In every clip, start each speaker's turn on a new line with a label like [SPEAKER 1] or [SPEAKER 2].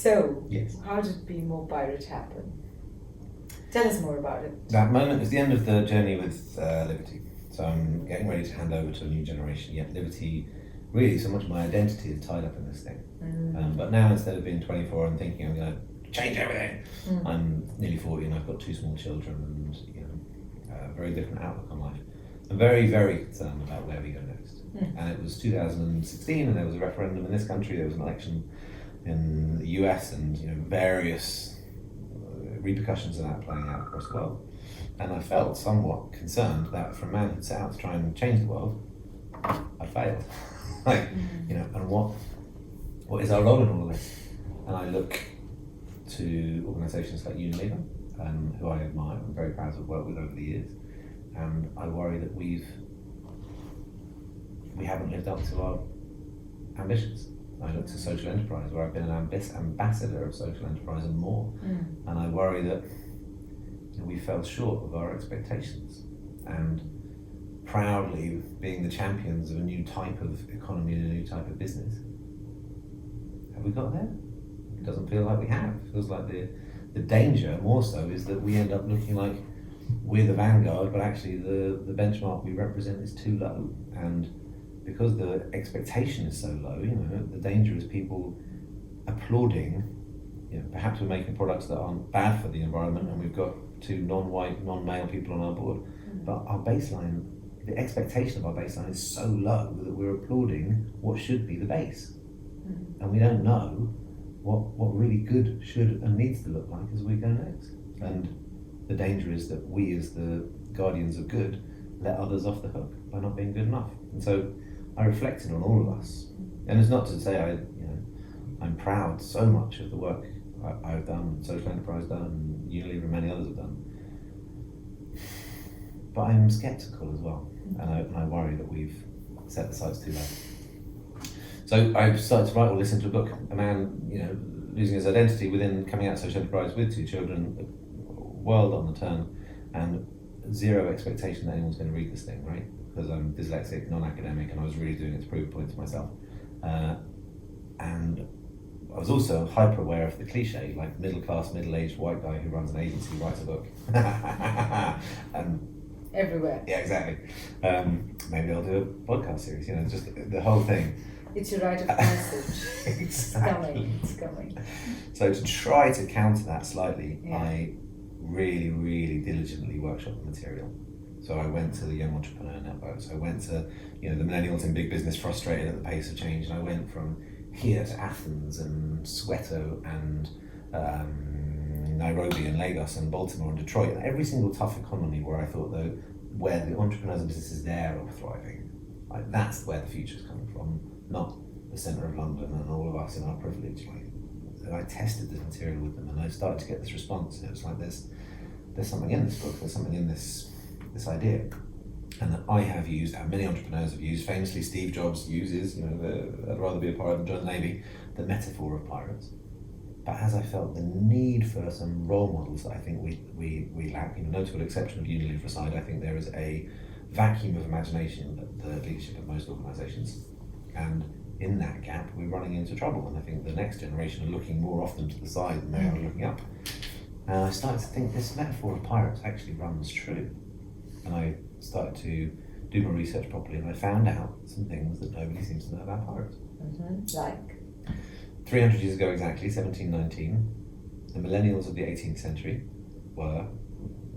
[SPEAKER 1] So,
[SPEAKER 2] Yes.
[SPEAKER 1] how did Be More Pirate happen? Tell us more about it.
[SPEAKER 2] That moment is the end of the journey with Livity. So I'm getting ready to hand over to a new generation. Yet Livity, really, so much of my identity is tied up in this thing. But now, instead of being 24 and thinking I'm going to change everything, I'm nearly 40 and I've got 2 small children and a very different outlook on life. I'm very, very concerned about where we go next. And it was 2016 and there was a referendum in this country, there was an election in the US and various repercussions of that playing out across the world. And I felt somewhat concerned that for a man who'd set out to try and change the world, I failed. And what is our role in all of this? And I look to organisations like Unilever, who I admire and very proud to have worked with over the years, and I worry that we haven't lived up to our ambitions. I look to social enterprise, where I've been an ambassador of social enterprise and more, and I worry that we fell short of our expectations. And proudly being the champions of a new type of economy and a new type of business, have we got there? It doesn't feel like we have. It feels like the danger, more so, is that we end up looking like we're the vanguard, but actually the benchmark we represent is too low. And because the expectation is so low, the danger is people applauding. Perhaps we're making products that aren't bad for the environment, and we've got 2 non-white, non-male people on our board. But our baseline, the expectation of our baseline is so low that we're applauding what should be the base. And we don't know what really good should and needs to look like as we go next. And the danger is that we, as the guardians of good, let others off the hook by not being good enough. And so I reflected on all of us. And it's not to say I'm proud so much of the work I've done, social enterprise done, and Unilever and many others have done. But I'm sceptical as well, and I worry that we've set the sights too low. So I started to write all this into a book. A man, losing his identity within coming out of social enterprise with 2 children, world on the turn, and zero expectation that anyone's going to read this thing, right? Because I'm dyslexic, non-academic, and I was really doing it to prove a point to myself. And I was also hyper aware of the cliche, like middle-class, middle-aged white guy who runs an agency writes a book.
[SPEAKER 1] Everywhere.
[SPEAKER 2] Yeah, exactly. Maybe I'll do a podcast series, just the whole thing.
[SPEAKER 1] It's your rite of passage.
[SPEAKER 2] Exactly.
[SPEAKER 1] It's coming.
[SPEAKER 2] So to try to counter that slightly, I really, really diligently workshopped the material. So I went to the Young Entrepreneur Networks. I went to, the millennials in big business frustrated at the pace of change, and I went from here to Athens and Soweto and Nairobi and Lagos and Baltimore and Detroit, and every single tough economy where I thought where the entrepreneurs and businesses there are thriving. That's where the future is coming from, not the centre of London and all of us in our privilege. And I tested this material with them, and I started to get this response. And it was like there's something in this book, there's something in this idea, and that I have used, and many entrepreneurs have used. Famously, Steve Jobs uses, I'd rather be a pirate than join the Navy, the metaphor of pirates. But as I felt the need for some role models that I think we lack, notable exception of Unilever aside, I think there is a vacuum of imagination at the leadership of most organisations, and in that gap we're running into trouble. And I think the next generation are looking more often to the side than they are looking up. And I started to think this metaphor of pirates actually runs true. And I started to do my research properly, and I found out some things that nobody seems to know about pirates.
[SPEAKER 1] Like?
[SPEAKER 2] 300 years ago exactly, 1719, the millennials of the 18th century were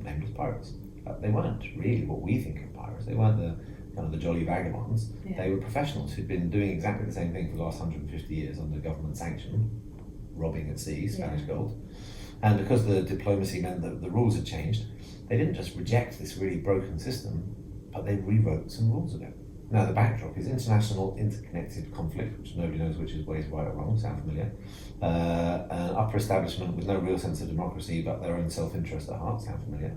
[SPEAKER 2] named as pirates. They weren't really what we think of pirates. They weren't the jolly vagabonds. They were professionals who'd been doing exactly the same thing for the last 150 years under government sanction, robbing at sea, Spanish gold. And because the diplomacy meant that the rules had changed, they didn't just reject this really broken system, but they rewrote some rules of it. Now, the backdrop is international interconnected conflict, which nobody knows which is ways right or wrong, sound familiar? An upper establishment with no real sense of democracy, but their own self-interest at heart, sound familiar?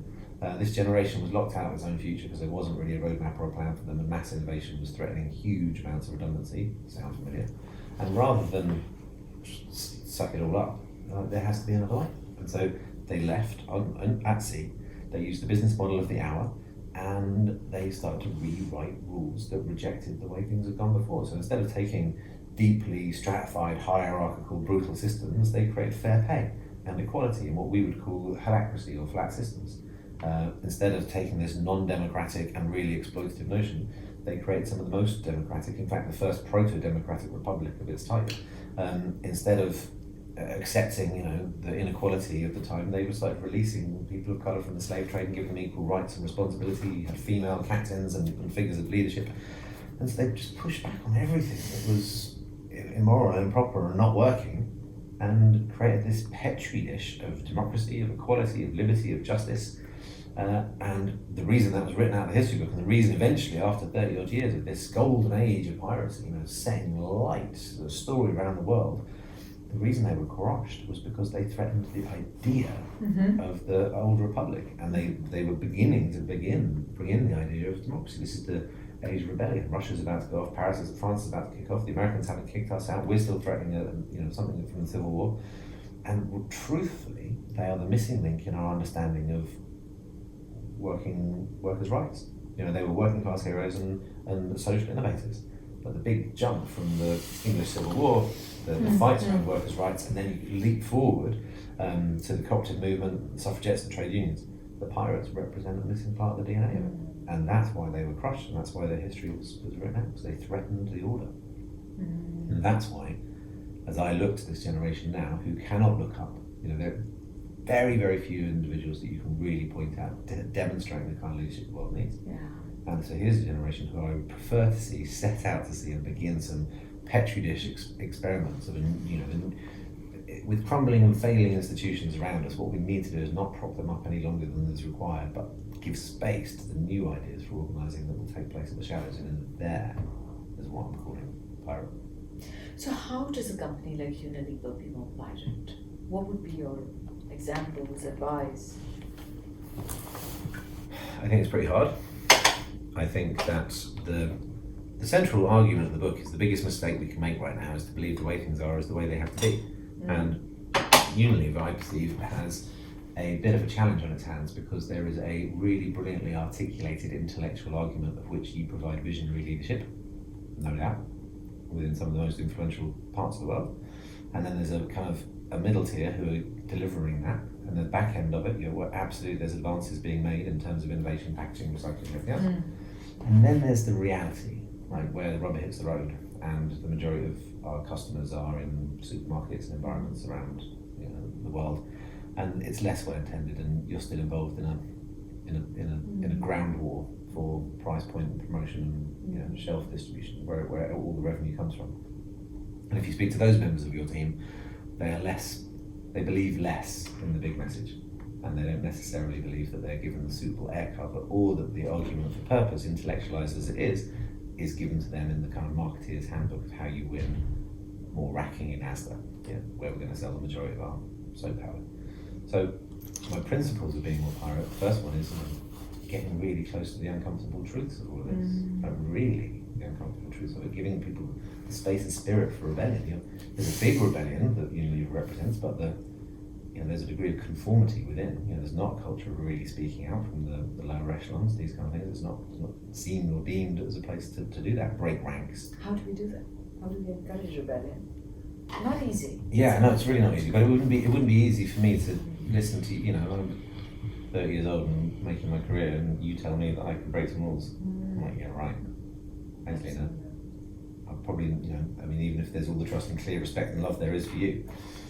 [SPEAKER 2] This generation was locked out of its own future because there wasn't really a roadmap or a plan for them, and mass innovation was threatening huge amounts of redundancy, sound familiar? And rather than suck it all up, there has to be another way. And so they left at sea. They used the business model of the hour, and they started to rewrite rules that rejected the way things had gone before. So instead of taking deeply stratified, hierarchical, brutal systems, they create fair pay and equality in what we would call holacracy or flat systems. Instead of taking this non-democratic and really exploitative notion, they create some of the most democratic, in fact the first proto-democratic republic of its type. Instead of accepting, the inequality of the time, they was like releasing people of colour from the slave trade and giving them equal rights and responsibility. You had female captains and figures of leadership. And so they just pushed back on everything that was immoral and improper and not working, and created this petri dish of democracy, of equality, of liberty, of justice. And the reason that was written out of the history book, and the reason eventually, after 30 odd years of this golden age of piracy, setting light to the story around the world, the reason they were crushed was because they threatened the idea of the old republic, and they were beginning to bring in the idea of democracy. This is the age of rebellion. Russia's about to go off, France is about to kick off, the Americans haven't kicked us out, we're still threatening something from the Civil War. And truthfully, they are the missing link in our understanding of workers' rights. They were working class heroes and social innovators. But the big jump from the English Civil War, the fights around workers' rights, and then you leap forward to the cooperative movement, the suffragettes and trade unions. The pirates represent a missing part of the DNA of it. And that's why they were crushed, and that's why their history was written out, because they threatened the order. And that's why, as I look to this generation now, who cannot look up, there are very, very few individuals that you can really point out demonstrating the kind of leadership the world needs.
[SPEAKER 1] Yeah.
[SPEAKER 2] And so here's a generation who I would prefer to see set out to see and begin some petri dish experiments of, with crumbling and failing institutions around us. What we need to do is not prop them up any longer than is required, but give space to the new ideas for organising that will take place in the shadows, and in there is what I'm calling pirate.
[SPEAKER 1] So how does a company like Unilever be more pirate? What would be your examples, advice?
[SPEAKER 2] I think it's pretty hard. I think that the central argument of the book is the biggest mistake we can make right now is to believe the way things are is the way they have to be. And Unilever, I perceive, has a bit of a challenge on its hands, because there is a really brilliantly articulated intellectual argument of which you provide visionary leadership, no doubt, within some of the most influential parts of the world. And then there's a kind of a middle tier who are delivering that, and the back end of it, absolutely there's advances being made in terms of innovation, packaging, recycling, everything else. And then there's the reality, right, where the rubber hits the road, and the majority of our customers are in supermarkets and environments around the world, and it's less well intended, and you're still involved in a ground war for price point and promotion and shelf distribution, where all the revenue comes from. And if you speak to those members of your team, they believe less in the big message, and they don't necessarily believe that they're given the suitable air cover, or that the argument for purpose, intellectualized as it is given to them in the kind of marketeer's handbook of how you win more racking in Asda, where we're going to sell the majority of our soap powder. So my principles of being more pirate, the first one is getting really close to the uncomfortable truths of all of this, really the uncomfortable truths of it, giving people the space and spirit for rebellion. There's a big rebellion that Unilever represents, but there's a degree of conformity within. There's not a culture of really speaking out from the lower echelons, these kind of things. It's not seen or deemed as a place to do that, break ranks.
[SPEAKER 1] How do we do that? How do we encourage rebellion? Not easy.
[SPEAKER 2] Yeah, no, it's really not easy, but it wouldn't be easy for me to listen to, I'm 30 years old and making my career, and you tell me that I can break some rules. I'm like, yeah, right. Thanks, Leena. I'll probably, even if there's all the trust and clear respect and love there is for you,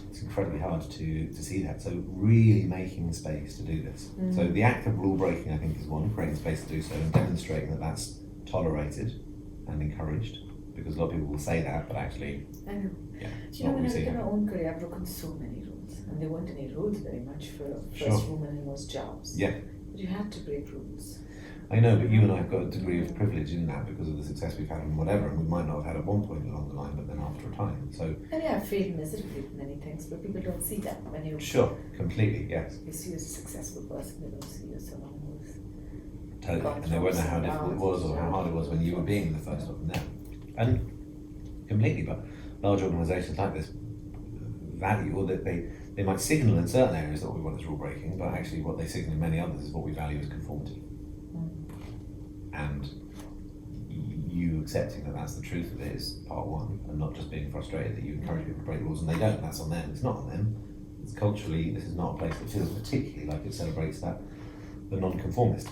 [SPEAKER 2] it's incredibly hard to see that. So really making space to do this. So the act of rule breaking, I think, is one, creating space to do so and demonstrating that that's tolerated and encouraged, because a lot of people will say that, but actually,
[SPEAKER 1] I know.
[SPEAKER 2] yeah.
[SPEAKER 1] When I began my own career, I've broken so many rules, and there weren't any rules very much for first woman in most jobs.
[SPEAKER 2] Yeah.
[SPEAKER 1] But you had to break rules.
[SPEAKER 2] I know, but you and I have got a degree of privilege in that because of the success we've had and whatever, and we might not have had at one point along the line, but then after a time. So.
[SPEAKER 1] And yeah, I've failed miserably with many things, but people don't see that when you.
[SPEAKER 2] Sure, completely, yes.
[SPEAKER 1] They see you as a successful person, they don't see you as someone who's.
[SPEAKER 2] Totally, and they won't know how difficult it was or how hard it was when you were being the first of them there. And completely, but large organisations like this value, or that they might signal in certain areas that what we want is rule breaking, but actually what they signal in many others is what we value as conformity. And you accepting that that's the truth of it is part one, and not just being frustrated that you encourage people to break rules and they don't. That's on them. It's not on them. It's culturally, this is not a place that feels particularly like it celebrates that the non-conformist.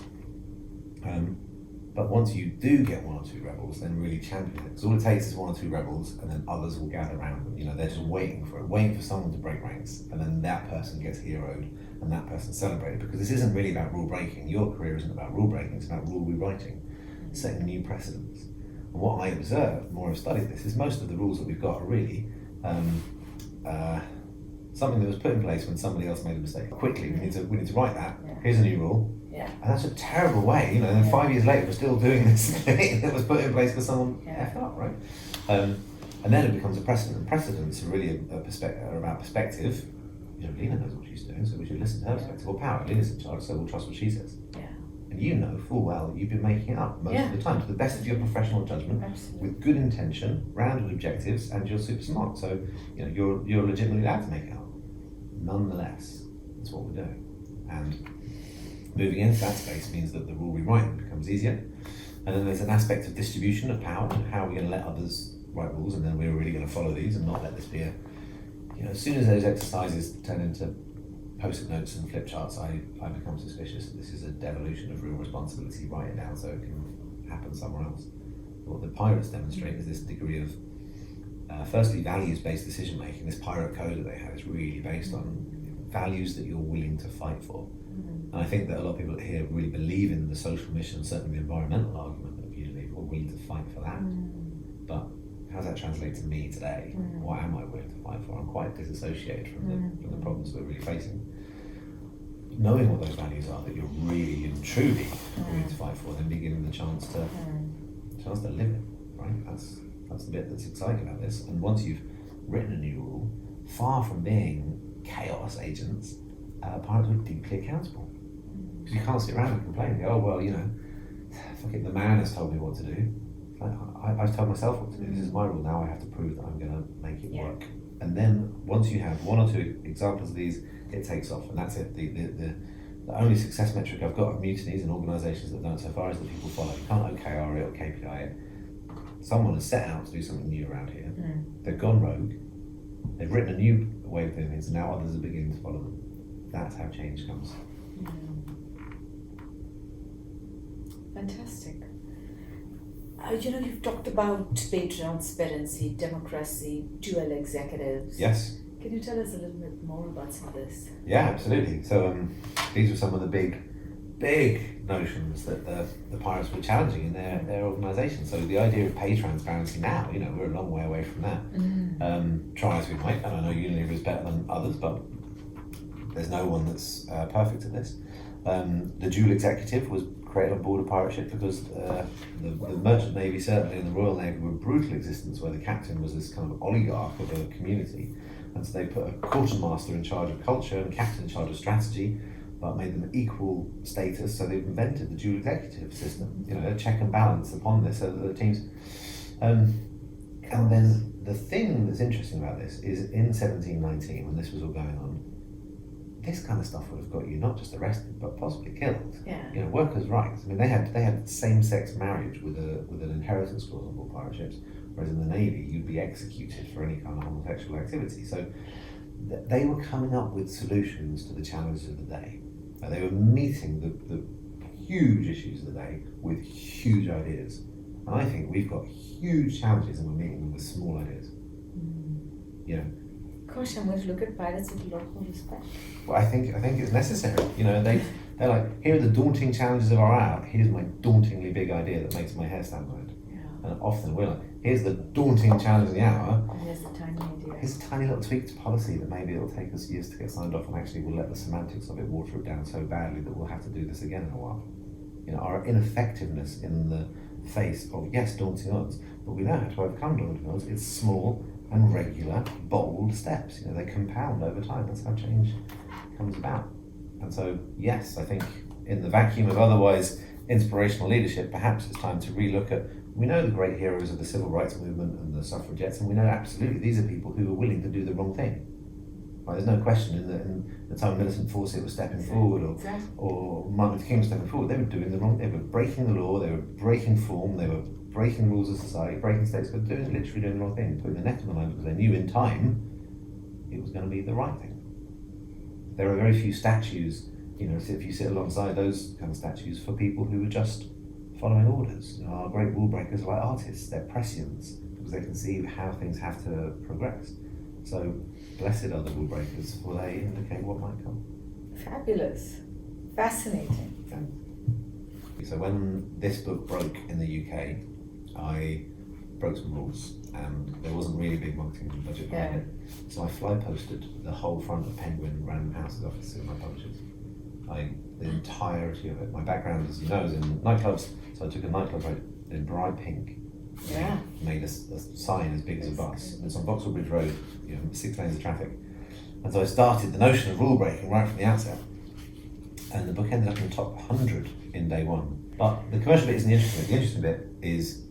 [SPEAKER 2] But once you do get one or two rebels, then really champion it. Because all it takes is one or two rebels, and then others will gather around them. You know, they're just waiting for someone to break ranks, and then that person gets heroed, and that person celebrated. Because this isn't really about rule breaking. Your career isn't about rule breaking. It's about rule rewriting, setting new precedents. And what I observe, more I've studied this, is most of the rules that we've got are really something that was put in place when somebody else made a mistake. Quickly, we need to write that.
[SPEAKER 1] Yeah.
[SPEAKER 2] Here's a new rule.
[SPEAKER 1] Yeah.
[SPEAKER 2] And that's a terrible way, you know, and then 5 years later we're still doing this thing that was put in place because someone effed up, right? And then it becomes a precedent. And precedents are really are about perspective. You know, Leena knows what she's doing, so we should listen to her perspective. Or power, Leena's in charge, so we'll trust what she says.
[SPEAKER 1] Yeah.
[SPEAKER 2] And you know full well that you've been making it up most of the time to the best of your professional judgment, with good intention, rounded objectives, and you're super smart. So, you know, you're legitimately allowed to make it up. Nonetheless, that's what we're doing. And moving into that space means that the rule rewriting becomes easier. And then there's an aspect of distribution of power, and how are we going to let others write rules, and then we're really going to follow these and not let this be a, you know, as soon as those exercises turn into post-it notes and flip charts, I become suspicious that this is a devolution of real responsibility. Write it down so it can happen somewhere else. What the pirates demonstrate is this degree of, firstly, values-based decision making. This pirate code that they have is really based on values that you're willing to fight for. And I think that a lot of people here really believe in the social mission, certainly the environmental argument of Unity, we're willing to fight for that. But how does that translate to me today? What am I willing to fight for? I'm quite disassociated from the problems we're really facing. Knowing what those values are that you're really and truly willing to fight for, then be given the chance to live it, right? That's the bit that's exciting about this. And once you've written a new rule, far from being chaos agents, pirates are deeply accountable. Because you can't sit around and complain and go, oh, well, you know, fuck it, the man has told me what to do. I've told myself what to do. This is my rule. Now I have to prove that I'm going to make it work. And then once you have one or two examples of these, it takes off. And that's it. The only success metric I've got of mutinies and organisations that have done it so far is that people follow. You can't OKR it or KPI it. Someone has set out to do something new around here. They've gone rogue. They've written a new way of doing things, and now others are beginning to follow them. That's how change comes.
[SPEAKER 1] Fantastic. You know, you've talked about pay transparency, democracy, dual executives.
[SPEAKER 2] Yes.
[SPEAKER 1] Can you tell us a little bit more about some of this?
[SPEAKER 2] Yeah, absolutely. So these were some of the big notions that the pirates were challenging in their organisation. So the idea of pay transparency now, you know, we're a long way away from that. Try as we might, and I know Unilever is better than others, but there's no one that's perfect at this. The dual executive was created on board a pirate ship because the merchant navy, certainly, and the Royal Navy were brutal existence where the captain was this kind of oligarch of a community, and so they put a quartermaster in charge of culture and a captain in charge of strategy, but made them equal status. So they've invented the dual executive system, you know, a check and balance upon this so that the teams. And then the thing that's interesting about this is in 1719, when this was all going on, this kind of stuff would have got you not just arrested but possibly killed. You know, workers' rights. I mean, they had same-sex marriage with an inheritance clause on board pirate ships, whereas in the Navy you'd be executed for any kind of homosexual activity. So they were coming up with solutions to the challenges of the day. They were meeting the huge issues of the day with huge ideas. And I think we've got huge challenges and we're meeting them with small ideas. You know.
[SPEAKER 1] Gosh, I'm going to look at pirates with a lot more respect.
[SPEAKER 2] Well, I think it's necessary. You know, they're like, here are the daunting challenges of our hour. Here's my dauntingly big idea that makes my hair stand on end. And often we're like, here's the daunting challenge of the hour.
[SPEAKER 1] And here's the tiny idea.
[SPEAKER 2] Here's a tiny little tweak to policy that maybe it'll take us years to get signed off, and actually we'll let the semantics of it water it down so badly that we'll have to do this again in a while. You know, our ineffectiveness in the face of, yes, daunting odds, but we know how to overcome daunting odds. It's small and regular, bold steps. You know, they compound over time. That's how change comes about. And so, yes, I think in the vacuum of otherwise inspirational leadership, perhaps it's time to relook at, we know the great heroes of the civil rights movement and the suffragettes, and we know absolutely these are people who are willing to do the wrong thing. Right? There's no question in the time Millicent Fawcett was stepping forward, or Martin Luther King was stepping forward, they were doing the wrong. They were breaking the law. They were breaking form. They were breaking the rules of society, breaking states code, literally doing the wrong thing, putting the neck on the line because they knew in time it was going to be the right thing. There are very few statues, if you sit alongside those kind of statues for people who were just following orders. Our great rule breakers are like artists, they're prescients because they can see how things have to progress. So blessed are the rule breakers, for they indicate what might come.
[SPEAKER 1] Fabulous. Fascinating.
[SPEAKER 2] So when this book broke in the UK, I broke some rules and there wasn't really a big marketing budget behind it. So I fly posted the whole front of Penguin Random House's office to my publishers. The entirety of it. My background, as you know, is in nightclubs, so I took a nightclub in bright pink.
[SPEAKER 1] Yeah.
[SPEAKER 2] Made a sign as big as a bus. And it's on Vauxhall Bridge Road, 6 lanes of traffic. And so I started the notion of rule breaking right from the outset. And the book ended up in the top 100 in day one. But the commercial bit isn't the interesting bit. The interesting bit is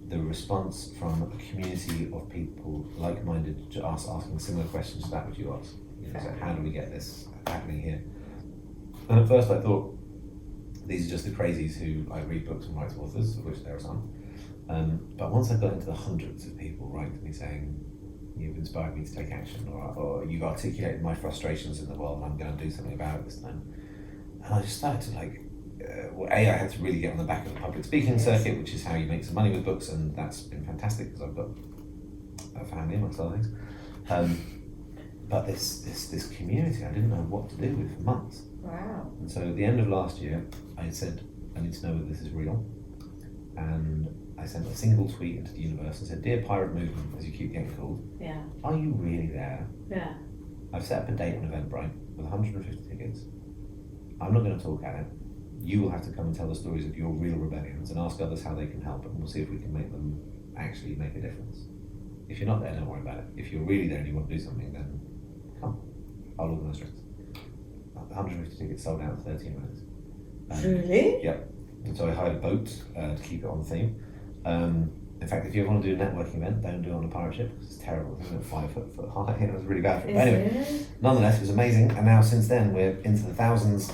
[SPEAKER 2] the response from a community of people like-minded to us asking similar questions to that which you asked. So how do we get this happening here? And at first I thought, these are just the crazies who I read books and write to authors, of which there are some. But once I got into the hundreds of people writing to me saying, you've inspired me to take action, or you've articulated my frustrations in the world and I'm going to do something about it this time. And I just started to I had to really get on the back of the public speaking circuit, which is how you make some money with books, and that's been fantastic because I've got a family amongst other things. But this community, I didn't know what to do with for months.
[SPEAKER 1] Wow.
[SPEAKER 2] And so at the end of last year, I said, I need to know whether this is real. And I sent a single tweet into the universe and said, Dear Pirate Movement, as you keep getting called, are you really there?
[SPEAKER 1] Yeah.
[SPEAKER 2] I've set up a date on Eventbrite with 150 tickets. I'm not going to talk at it. You will have to come and tell the stories of your real rebellions and ask others how they can help, and we'll see if we can make them actually make a difference. If you're not there, don't worry about it. If you're really there and you want to do something, then come. I'll organise drinks. 150 tickets sold out in 13 minutes.
[SPEAKER 1] Really?
[SPEAKER 2] Yep. And so I hired a boat to keep it on theme. In fact, if you ever want to do a networking event, don't do it on a pirate ship because it's terrible. It's 5 foot high. It was really bad for it. But anyway, nonetheless, it was amazing. And now since then, we're into the thousands,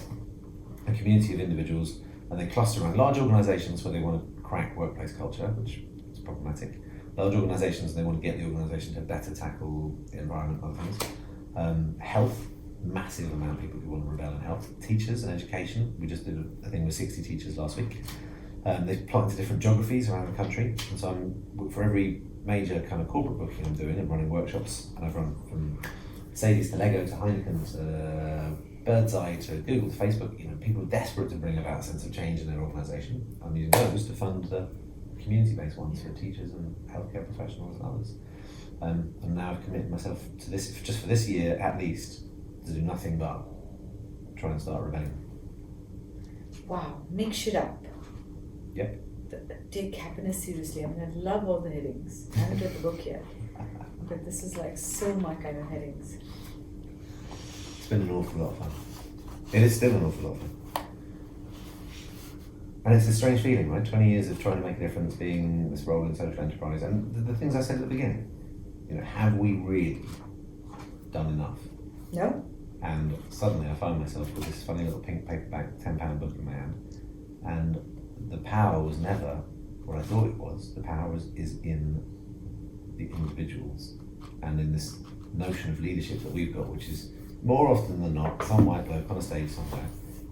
[SPEAKER 2] a community of individuals, and they cluster around large organisations where they want to crack workplace culture, which is problematic. Large organisations, they want to get the organisation to better tackle the environment and other things. Health, massive amount of people who want to rebel in health. Teachers and education, we just did a thing with 60 teachers last week. They've plotted into different geographies around the country, and so for every major kind of corporate booking I'm doing, I'm running workshops, and I've run from Mercedes to Lego to Heineken to Birdseye to Google to Facebook. People are desperate to bring about a sense of change in their organisation. I'm using those to fund the community-based ones for teachers and healthcare professionals and others. And now I've committed myself to this, just for this year at least, to do nothing but try and start rebelling.
[SPEAKER 1] Wow, mix it up.
[SPEAKER 2] Yep.
[SPEAKER 1] Take happiness seriously. I mean, I love all the headings. I haven't read the book yet, but this is like so my kind of headings.
[SPEAKER 2] It's been an awful lot of fun. It is still an awful lot of fun. And it's a strange feeling, right? 20 years of trying to make a difference, being this role in social enterprise, and the things I said at the beginning. Have we really done enough?
[SPEAKER 1] No.
[SPEAKER 2] And suddenly I find myself with this funny little pink paperback £10 book in my hand, and the power was never what I thought it was. The power is in the individuals and in this notion of leadership that we've got, which is more often than not some white bloke on a stage somewhere,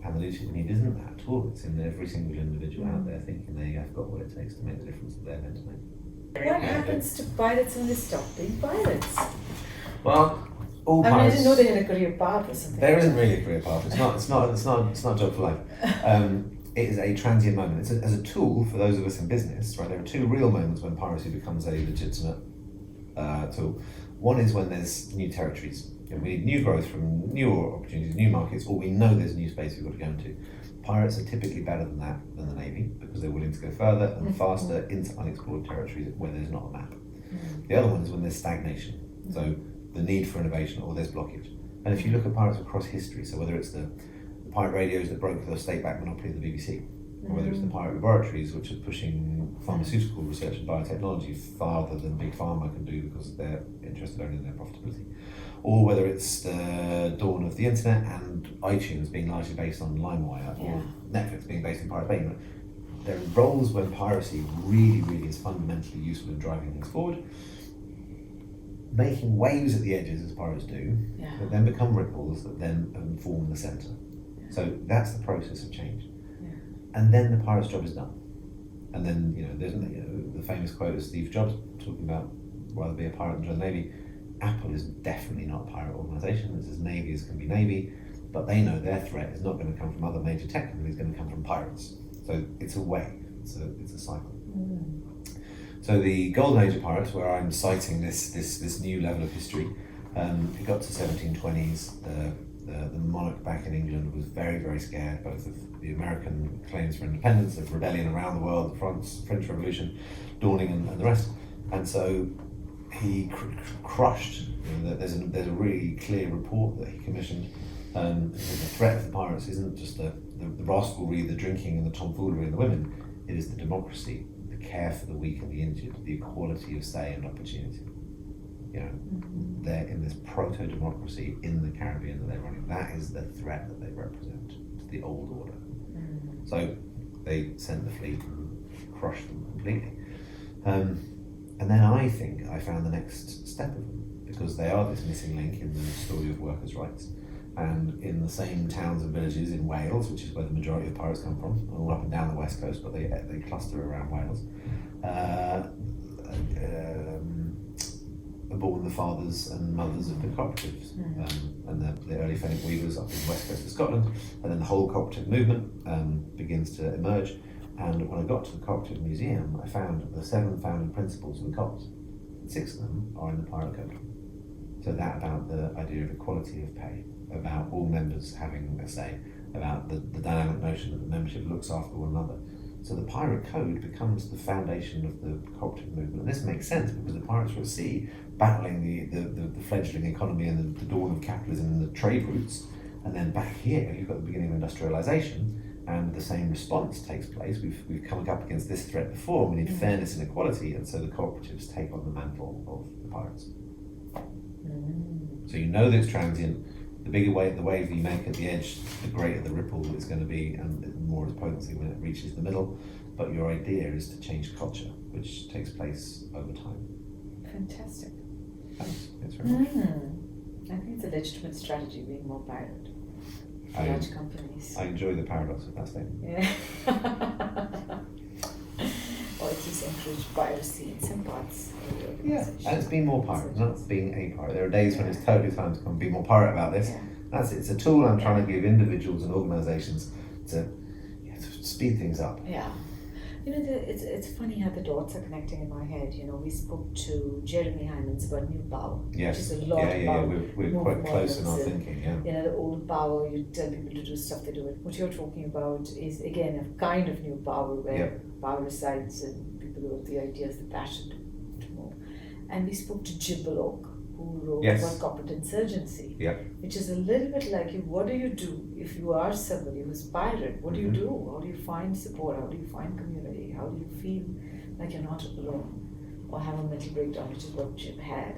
[SPEAKER 2] and the leadership we need isn't that at all. It's in every single individual out there thinking they have got what it takes to make the difference that they're meant to make.
[SPEAKER 1] What happens to pirates when they stop being pirates?
[SPEAKER 2] Well, all
[SPEAKER 1] I
[SPEAKER 2] pirates.
[SPEAKER 1] didn't know they had a career path or something.
[SPEAKER 2] There isn't really a career path. It's not a job for life. It is a transient moment. It's as a tool for those of us in business, right? There are two real moments when piracy becomes a legitimate tool. One is when there's new territories. We need new growth from new opportunities, new markets, or we know there's new space we've got to go into. Pirates are typically better than that, than the Navy, because they're willing to go further and faster into unexplored territories where there's not a map. The other one is when there's stagnation. So the need for innovation or there's blockage. And if you look at pirates across history, so whether it's the pirate radios that broke the state-backed monopoly of the BBC, or whether it's the pirate laboratories, which are pushing pharmaceutical research and biotechnology farther than Big Pharma can do because they're interested only in their profitability, or whether it's the dawn of the internet and iTunes being largely based on LimeWire, or Netflix being based on Pirate Bay. There are roles when piracy really is fundamentally useful in driving things forward, making waves at the edges as pirates do, that then become ripples that then form the centre. So that's the process of change. And then the pirate's job is done. And then, there's the famous quote of Steve Jobs talking about rather be a pirate than join the Navy. Apple is definitely not a pirate organisation. It's as Navy as can be Navy, but they know their threat is not going to come from other major tech companies, it's going to come from pirates. So it's a way, it's a cycle. So the golden age of pirates, where I'm citing this new level of history, it got to 1720s. The monarch back in England was very scared, both of the American claims for independence, of rebellion around the world, the French Revolution dawning, and the rest. And so he crushed. There's a really clear report that he commissioned. The threat of the pirates isn't just the rascalry, the drinking, and the tomfoolery of the women. It is the democracy, the care for the weak and the injured, the equality of say and opportunity. They're in this proto-democracy in the Caribbean that they're running. That is the threat that they represent to the old order. So they sent the fleet and crushed them completely. And then I think I found the next step of them, because they are this missing link in the story of workers' rights. And in the same towns and villages in Wales, which is where the majority of pirates come from, all up and down the west coast, but they cluster around Wales, are born the fathers and mothers of the cooperatives, and the early Fenwick weavers up in the west coast of Scotland, and then the whole cooperative movement begins to emerge. And when I got to the Cooperative Museum, I found the 7 founding principles of the COPs. 6 of them are in the Pirate Code. So that about the idea of equality of pay, about all members having a say, about the dynamic notion that the membership looks after one another. So the Pirate Code becomes the foundation of the cooperative movement. And this makes sense because the pirates were at sea, battling the fledgling economy and the dawn of capitalism and the trade routes. And then back here, you've got the beginning of industrialisation, and the same response takes place. We've come up against this threat before. We need fairness and equality, and so the cooperatives take on the mantle of the pirates. So that it's transient. The bigger the wave you make at the edge, the greater the ripple it's going to be, and the more its potency when it reaches the middle. But your idea is to change culture, which takes place over time.
[SPEAKER 1] Fantastic.
[SPEAKER 2] Thanks very much.
[SPEAKER 1] I think it's a legitimate strategy, being more pirate. Large companies.
[SPEAKER 2] I enjoy the paradox of that statement.
[SPEAKER 1] Yeah. Or at least encourage piracy in some parts of the organization.
[SPEAKER 2] Yeah, and it's being more pirate, not being a pirate. There are days when it's totally time to come be more pirate about this. That's it. It's a tool I'm trying to give individuals and organizations to speed things up.
[SPEAKER 1] Yeah. It's funny how the dots are connecting in my head. We spoke to Jeremy Hymans about New Power, which is a lot about
[SPEAKER 2] we're quite close in our thinking.
[SPEAKER 1] The old power, you tell people to do stuff, they do it. What you're talking about is again a kind of new power where power resides in people who have the ideas, the passion to move. And we spoke to Jibbalok, who wrote about corporate insurgency, which is a little bit like what do you do if you are somebody who's pirate? What do you do? How do you find support? How do you find community? How do you feel like you're not alone or have a mental breakdown, which is what Jib had?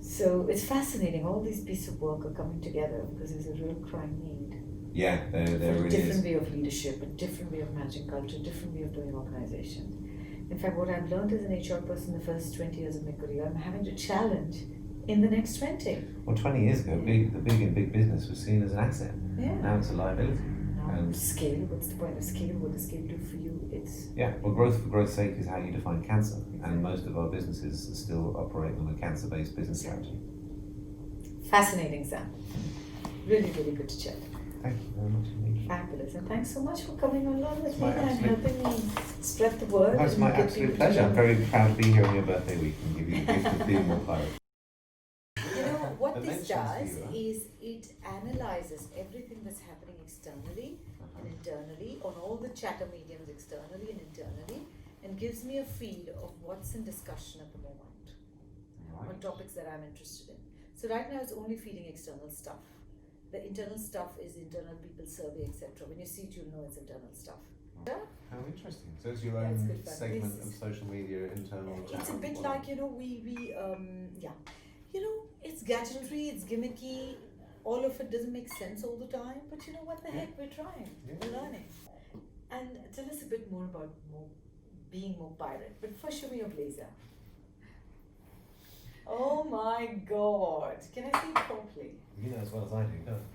[SPEAKER 1] So it's fascinating. All these pieces of work are coming together because there's a real crying need.
[SPEAKER 2] There really is.
[SPEAKER 1] A different way of leadership, a different way of managing culture, a different way of doing organization. In fact, what I've learned as an HR person the first 20 years of my career, I'm having to challenge in the next 20.
[SPEAKER 2] Well, 20 years ago, the big business was seen as an asset. Now it's a liability.
[SPEAKER 1] And scale, what's the point of scale? What does scale do for you?
[SPEAKER 2] Well, growth for growth's sake is how you define cancer. And most of our businesses are still operating on a cancer-based business strategy.
[SPEAKER 1] Fascinating, Sam. Really good to chat.
[SPEAKER 2] Thank you very much indeed.
[SPEAKER 1] Fabulous, and thanks so much for coming along with me and helping me spread the word.
[SPEAKER 2] That's my absolute pleasure. I'm very proud to be here on your birthday week and give you the gift of being more pirate.
[SPEAKER 1] What this does is it analyzes everything that's happening externally and internally on all the chatter mediums externally and internally, and gives me a feed of what's in discussion at the moment on topics that I'm interested in. So right now it's only feeding external stuff. The internal stuff is internal people survey, etc. When you see it, you'll know it's internal stuff.
[SPEAKER 2] How interesting. So it's your
[SPEAKER 1] Yeah, it's
[SPEAKER 2] own
[SPEAKER 1] good fun.
[SPEAKER 2] segment
[SPEAKER 1] This
[SPEAKER 2] of
[SPEAKER 1] is-
[SPEAKER 2] social media, internal
[SPEAKER 1] It's
[SPEAKER 2] chat
[SPEAKER 1] a bit
[SPEAKER 2] or
[SPEAKER 1] like, it's gadgetry, it's gimmicky, all of it doesn't make sense all the time, but you know what the heck, we're trying, we're learning. And tell us a bit more about being more pirate, but first show me your blazer. Oh my god, can I see it properly?
[SPEAKER 2] You know as well as I do, don't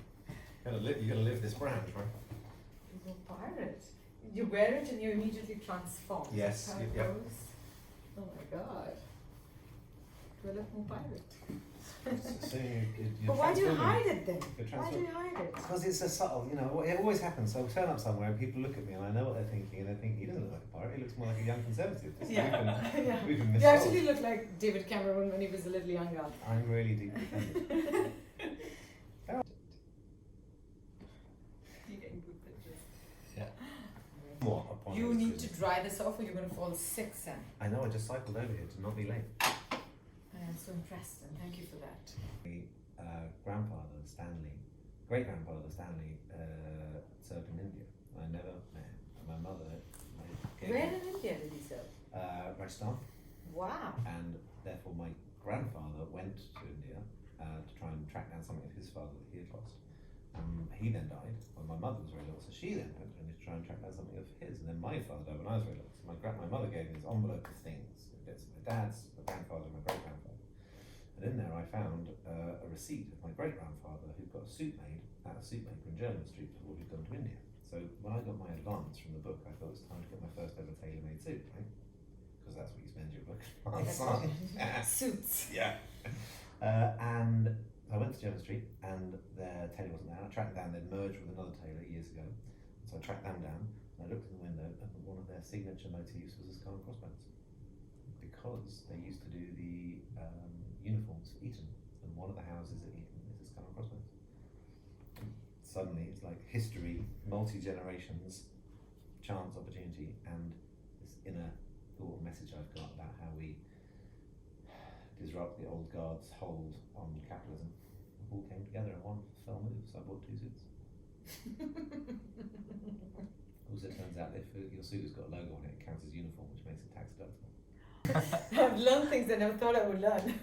[SPEAKER 2] you? You gotta live this brand, right?
[SPEAKER 1] You're a pirate. You wear it and you immediately transform.
[SPEAKER 2] Yes,
[SPEAKER 1] That's how it
[SPEAKER 2] yeah.
[SPEAKER 1] goes. Oh my god. Do I look more pirate? But why do you hide it then? Why do you hide it?
[SPEAKER 2] Because it's a subtle, it always happens. So I'll turn up somewhere and people look at me and I know what they're thinking, and they're thinking, he doesn't look like a pirate, he looks more like a young conservative. So
[SPEAKER 1] Yeah.
[SPEAKER 2] we've been
[SPEAKER 1] You
[SPEAKER 2] missold.
[SPEAKER 1] actually look like David Cameron when he was a little younger.
[SPEAKER 2] I'm really deeply offended.
[SPEAKER 1] You're getting good pictures.
[SPEAKER 2] Yeah. More upon
[SPEAKER 1] You
[SPEAKER 2] those
[SPEAKER 1] need to
[SPEAKER 2] visions.
[SPEAKER 1] dry this off or you're going to fall sick, Sam.
[SPEAKER 2] I know, I just cycled over here to not be late.
[SPEAKER 1] I am so impressed and thank you for that.
[SPEAKER 2] My grandfather, Stanley, great-grandfather Stanley, served in India. I never met him. My mother gave
[SPEAKER 1] Where
[SPEAKER 2] him,
[SPEAKER 1] in India did he serve?
[SPEAKER 2] Rajasthan,
[SPEAKER 1] Wow.
[SPEAKER 2] and therefore my grandfather went to India to try and track down something of his father that he had lost. He then died when my mother was very little, so she then went to India to try and track down something of his, and then my father died when I was very little. So my mother gave me this envelope of things, bits of my dad's, my grandfather, and my great-grandfather. And in there I found a receipt of my great-grandfather who'd got a suit made at a suit maker in Jermyn Street before he'd gone to India. So when I got my advance from the book, I thought it was time to get my first ever tailor-made suit, right? Because that's what you spend your book on.
[SPEAKER 1] Suits.
[SPEAKER 2] Yeah. And I went to Jermyn Street and their tailor wasn't there. I tracked them down, they'd merged with another tailor years ago. So I tracked them down and I looked in the window and one of their signature motifs was a skull and crossbones. Because they used to do the uniforms for Eton, and one of the houses at Eton is a skull and crossbones. And suddenly it's like history, multi-generations, chance, opportunity, and this inner thought message I've got about how we disrupt the old guard's hold on capitalism. It all came together in one fell move, so I bought 2 suits. Also, it turns out if your suit has got a logo on it, it counts as uniform, which makes it tax deductible.
[SPEAKER 1] I've learned things I never thought I would learn.